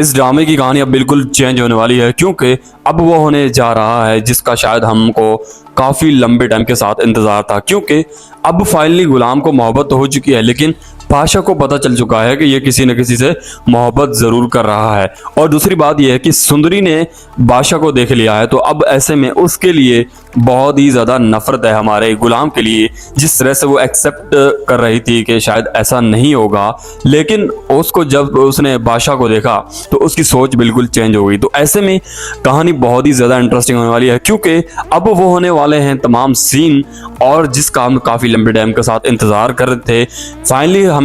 इस ड्रामे की कहानी अब बिल्कुल चेंज होने वाली है, क्योंकि अब वो होने जा रहा है जिसका शायद हमको काफ़ी लंबे टाइम के साथ इंतज़ार था। क्योंकि अब फाइनली गुलाम को मोहब्बत तो हो चुकी है, लेकिन बादशाह को पता चल चुका है कि ये किसी न किसी से मोहब्बत ज़रूर कर रहा है। और दूसरी बात यह है कि सुंदरी ने बादशाह को देख लिया है, तो अब ऐसे में उसके लिए बहुत ही ज़्यादा नफरत है हमारे गुलाम के लिए। जिस तरह से वो एक्सेप्ट कर रही थी कि शायद ऐसा नहीं होगा, लेकिन उसको जब उसने बादशाह को देखा तो उसकी सोच बिल्कुल चेंज हो गई। तो ऐसे में कहानी बहुत ही ज़्यादा इंटरेस्टिंग होने वाली है, क्योंकि अब वो होने वाले हैं तमाम सीन और जिसका हम काफ़ी लंबे टाइम के साथ इंतज़ार कर रहे थे। फाइनली हम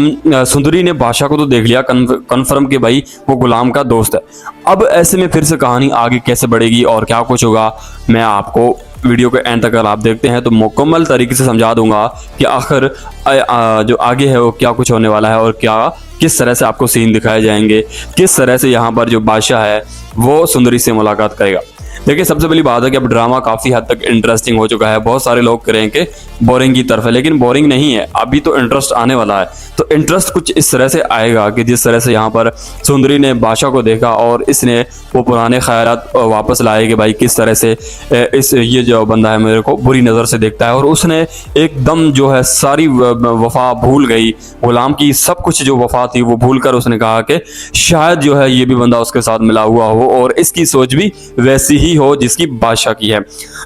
सुंदरी ने बादशाह को तो देख लिया कन्फर्म कि भाई वो गुलाम का दोस्त है। अब ऐसे में फिर से कहानी आगे कैसे बढ़ेगी और क्या कुछ होगा, मैं आपको वीडियो के एंड तक अगर आप देखते हैं तो मुकम्मल तरीके से समझा दूंगा कि आखिर जो आगे है वो क्या कुछ होने वाला है और क्या किस तरह से आपको सीन दिखाए जाएंगे, किस तरह से यहाँ पर जो बादशाह है वो सुंदरी से मुलाकात करेगा। देखिए, सबसे पहली बात है कि अब ड्रामा काफ़ी हद तक इंटरेस्टिंग हो चुका है। बहुत सारे लोग करें कि बोरिंग की तरफ है, लेकिन बोरिंग नहीं है, अभी तो इंटरेस्ट आने वाला है। तो इंटरेस्ट कुछ इस तरह से आएगा कि जिस तरह से यहाँ पर सुंदरी ने बादशाह को देखा और इसने वो पुराने ख़यालात वापस लाए कि भाई किस तरह से ये जो बंदा है मेरे को बुरी नज़र से देखता है, और उसने एकदम जो है सारी वफा भूल गई, गुलाम की सब कुछ जो वफा थी वो भूल कर उसने कहा कि शायद जो है ये भी बंदा उसके साथ मिला हुआ हो और इसकी सोच भी वैसी ही हो जिसकी बादशाह की है।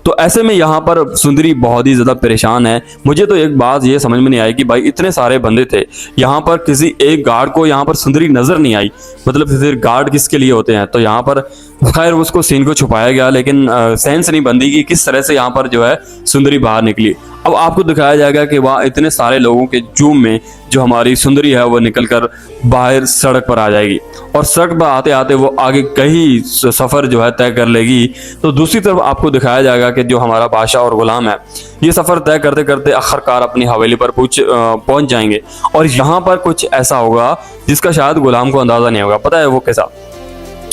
तो ऐसे में यहाँ पर सुंदरी बहुत ही ज़्यादा परेशान है। मुझे तो एक बात ये समझ में नहीं आई कि भाई इतने सारे बंदे थे, यहाँ पर किसी एक गार्ड को यहाँ पर सुंदरी नज़र नहीं आई, मतलब फिर गार्ड किसके लिए होते हैं। तो यहाँ पर खैर उसको सीन को छुपाया गया, लेकिन सेंस नहीं बनती कि किस तरह से यहाँ पर जो है सुंदरी बाहर निकली। अब आपको दिखाया जाएगा कि वहाँ इतने सारे लोगों के जूम में जो हमारी सुंदरी है वो निकलकर बाहर सड़क पर आ जाएगी, और सड़क पर आते आते वो आगे कई सफ़र जो है तय कर लेगी। तो दूसरी तरफ आपको दिखाया जाएगा कि जो हमारा बादशाह और गुलाम है ये सफ़र तय करते करते आखिरकार अपनी हवेली पर पहुंच जाएंगे। और यहाँ पर कुछ ऐसा होगा जिसका शायद गुलाम को अंदाज़ा नहीं होगा। पता है वो कैसा?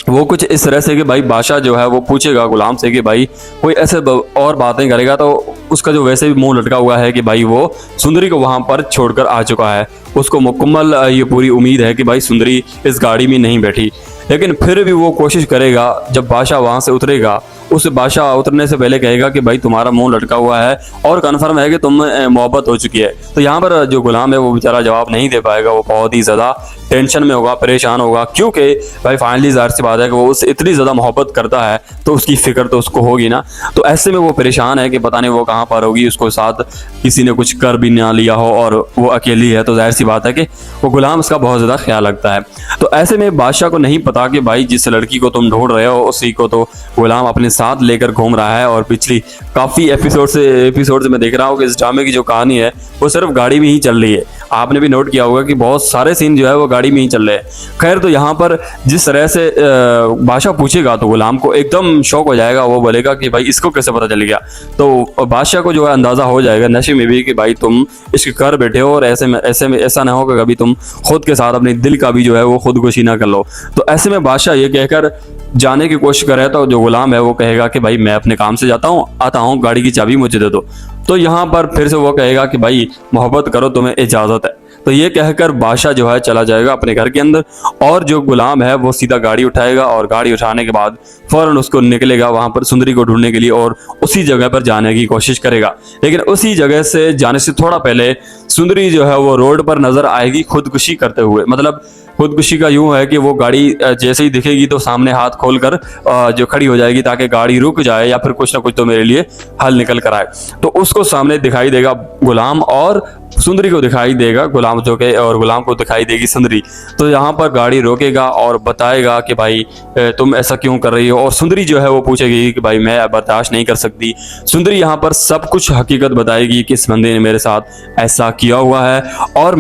वो कुछ इस तरह से कि भाई बादशाह जो है वो पूछेगा गुलाम से कि भाई कोई ऐसे और बातें करेगा, तो उसका जो वैसे भी मुंह लटका हुआ है कि भाई वो सुंदरी को वहाँ पर छोड़कर आ चुका है। उसको मुकम्मल ये पूरी उम्मीद है कि भाई सुंदरी इस गाड़ी में नहीं बैठी, लेकिन फिर भी वो कोशिश करेगा। जब बादशाह वहाँ से उतरेगा, उस बादशाह उतरने से पहले कहेगा कि भाई तुम्हारा मुंह लटका हुआ है और कन्फर्म है कि तुम मोहब्बत हो चुकी है। तो यहाँ पर जो गुलाम है वो बेचारा जवाब नहीं दे पाएगा, वो बहुत ही ज़्यादा टेंशन में होगा, परेशान होगा, क्योंकि भाई फाइनली ज़ाहिर सी बात है कि वो उससे इतनी ज़्यादा मोहब्बत करता है तो उसकी फ़िक्र तो उसको होगी ना। तो ऐसे में वो परेशान है कि पता नहीं वो कहाँ पर होगी, उसको साथ किसी ने कुछ कर भी ना लिया हो और वो अकेली है। तो जाहिर सी बात है कि वो गुलाम उसका बहुत ज़्यादा ख्याल रखता है। तो ऐसे में बादशाह को नहीं पता कि भाई जिस लड़की को तुम ढूंढ रहे हो उसी को तो गुलाम अपने साथ लेकर घूम रहा है। और पिछली काफ़ी एपिसोड से मैं देख रहा हूँ कि इस ड्रामे की जो कहानी है वो सिर्फ गाड़ी में ही चल रही है। आपने भी नोट किया होगा कि बहुत सारे सीन जो है वो गाड़ी में ही चल रहे हैं। खैर, तो यहाँ पर जिस तरह से बादशाह पूछेगा तो गुलाम को एकदम शौक हो जाएगा, वो बोलेगा कि भाई इसको कैसे पता चल गया। तो बादशाह को जो है अंदाज़ा हो जाएगा नशे में भी कि भाई तुम इश्क कर बैठे हो, और ऐसे में ऐसा ना हो कि कभी तुम खुद के साथ अपने दिल का भी जो है वो खुदकुशी ना कर लो। तो ऐसे में बादशाह ये कहकर जाने की कोशिश करे तो जो गुलाम है वो कहेगा कि भाई मैं अपने काम से आता हूँ, गाड़ी की चाबी मुझे दे दो। तो यहाँ पर फिर से वो कहेगा कि भाई मोहब्बत करो, तुम्हें इजाज़त है। तो ये कहकर बादशाह जो है चला जाएगा अपने घर के अंदर, और जो गुलाम है वो सीधा गाड़ी उठाएगा और गाड़ी उठाने के बाद फ़ौरन उसको निकलेगा वहाँ पर सुंदरी को ढूंढने के लिए और उसी जगह पर जाने की कोशिश करेगा। लेकिन उसी जगह से जाने से थोड़ा पहले सुंदरी जो है वो रोड पर नज़र आएगी खुदकुशी करते हुए। मतलब खुदकुशी का यूँ है कि वो गाड़ी जैसे ही दिखेगी तो सामने हाथ खोलकर जो खड़ी हो जाएगी ताकि गाड़ी रुक जाए या फिर कुछ ना कुछ तो मेरे लिए हल निकल कर आए। तो उसको सामने दिखाई देगा गुलाम और सुंदरी को दिखाई देगा गुलाम जो के, और गुलाम को दिखाई देगी सुंदरी। तो यहाँ पर गाड़ी रोकेगा और बताएगा कि भाई तुम ऐसा क्यों कर रही हो, और सुंदरी जो है वो पूछेगी कि भाई मैं बर्दाश्त नहीं कर सकती। सुंदरी यहाँ पर सब कुछ हकीकत बताएगी कि इस बंदे ने मेरे साथ ऐसा किया हुआ है और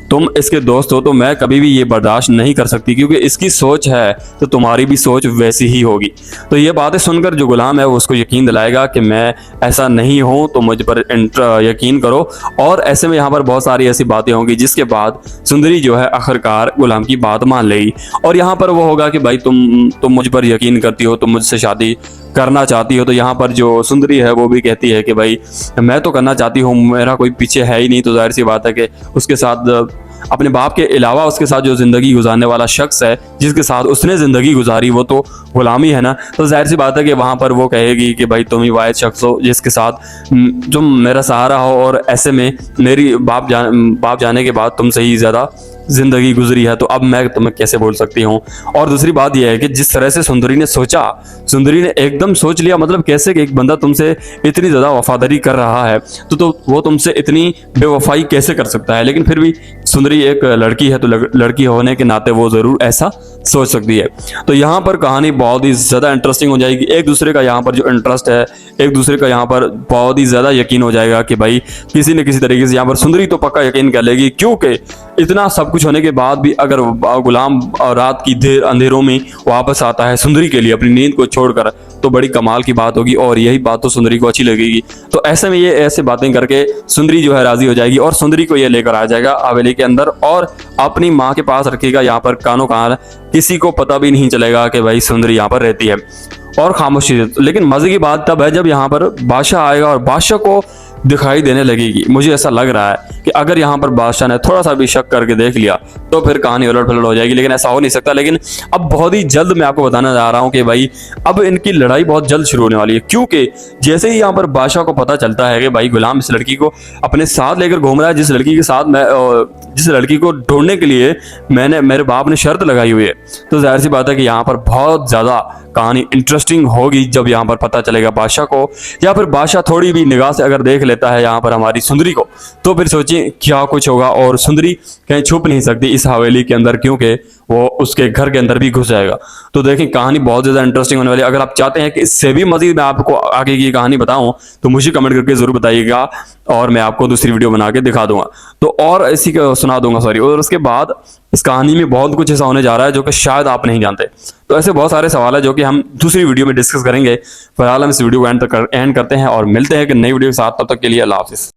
तुम इसके दोस्त हो तो मैं कभी भी ये बर्दाश्त नहीं कर सकती, क्योंकि इसकी सोच है तो तुम्हारी भी सोच वैसी ही होगी। तो ये बातें सुनकर जो गुलाम है वो उसको यकीन दिलाएगा कि मैं ऐसा नहीं हूँ, तो मुझ पर यकीन करो। और ऐसे में यहाँ पर बहुत सारी ऐसी बातें होंगी जिसके बाद सुंदरी जो है आखिरकार गुलाम की बात मान लेगी, और यहाँ पर वो होगा कि भाई तुम मुझ पर यकीन करती हो, तुम मुझसे शादी करना चाहती हो। तो यहाँ पर जो सुंदरी है वो भी कहती है कि भाई मैं तो करना चाहती हूँ, मेरा कोई पीछे है ही नहीं। तो जाहिर सी बात है कि उसके साथ अपने बाप के अलावा उसके साथ जो जिंदगी गुजारने वाला शख्स है, जिसके साथ उसने जिंदगी गुजारी, वो तो गुलामी है ना। तो जाहिर सी बात है कि वहां पर वो कहेगी कि भाई तुम ही वाहिद शख्स हो जिसके साथ जो मेरा सहारा हो, और ऐसे में मेरी बाप जाने के बाद तुमसे ही ज्यादा जिंदगी गुजरी है, तो अब मैं तुम्हें कैसे बोल सकती हूँ। और दूसरी बात यह है कि जिस तरह से सुंदरी ने सोचा, सुंदरी ने एकदम सोच लिया, मतलब कैसे कि एक बंदा तुमसे इतनी ज़्यादा वफादारी कर रहा है तो वो तुमसे इतनी बेवफाई कैसे कर सकता है। लेकिन फिर भी सुंदरी एक लड़की है, तो लड़की होने के नाते वो ज़रूर ऐसा सोच सकती है। तो यहाँ पर कहानी बहुत ही ज़्यादा इंटरेस्टिंग हो जाएगी। एक दूसरे का यहाँ पर जो इंटरेस्ट है, एक दूसरे का यहाँ पर बहुत ही ज़्यादा यकीन हो जाएगा कि भाई किसी न किसी तरीके से यहाँ पर सुंदरी तो पक्का यकीन कर लेगी, क्योंकि इतना सब कुछ होने के बाद भी अगर गुलाम रात की देर अंधेरों में वापस आता है सुंदरी के लिए अपनी नींद को छोड़कर, तो बड़ी कमाल की बात होगी और यही बात तो सुंदरी को अच्छी लगेगी। तो ऐसे में ये ऐसे बातें करके सुंदरी जो है राजी हो जाएगी और सुंदरी को ये लेकर आ जाएगा हवेली के अंदर और अपनी माँ के पास रखेगा, यहाँ पर कानों कान, किसी को पता भी नहीं चलेगा कि भाई सुंदरी यहाँ पर रहती है और खामोशी। लेकिन मजे की बात तब है जब यहाँ पर बादशाह आएगा और बादशाह को दिखाई देने लगेगी। मुझे ऐसा लग रहा है कि अगर यहाँ पर बादशाह ने थोड़ा सा भी शक करके देख लिया तो फिर कहानी उलट पलट हो जाएगी, लेकिन ऐसा हो नहीं सकता। लेकिन अब बहुत ही जल्द मैं आपको बताने जा रहा हूँ कि भाई अब इनकी लड़ाई बहुत जल्द शुरू होने वाली है, क्योंकि जैसे ही यहाँ पर बादशाह को पता चलता है कि भाई गुलाम इस लड़की को अपने साथ लेकर घूम रहा है, जिस लड़की के साथ जिस लड़की को ढूंढने के लिए मेरे बाप ने शर्त लगाई हुई है, तो जाहिर सी बात है कि यहाँ पर बहुत ज़्यादा कहानी इंटरेस्टिंग होगी जब यहाँ पर पता चलेगा बादशाह को, या फिर बादशाह थोड़ी भी निगाह से अगर देख लेता है यहाँ पर हमारी सुंदरी को, तो फिर सोचिए क्या कुछ होगा। और सुंदरी कहीं छुप नहीं सकती इस हवेली के अंदर, क्योंकि वो उसके घर के अंदर भी घुस जाएगा। तो देखें कहानी बहुत ज़्यादा इंटरेस्टिंग होने वाली है। अगर आप चाहते हैं कि इससे भी मजीद मैं आपको आगे की कहानी बताऊं तो मुझे कमेंट करके ज़रूर बताइएगा और मैं आपको दूसरी वीडियो बना के दिखा दूंगा, तो और इसी को सुना दूंगा सॉरी। और उसके बाद इस कहानी में बहुत कुछ ऐसा होने जा रहा है जो कि शायद आप नहीं जानते। तो ऐसे बहुत सारे सवाल है जो कि हम दूसरी वीडियो में डिस्कस करेंगे। फिलहाल हम इस वीडियो को एंड करते हैं और मिलते हैं कि नई वीडियो के साथ। तब तक के लिए अल्लाह हाफिज़।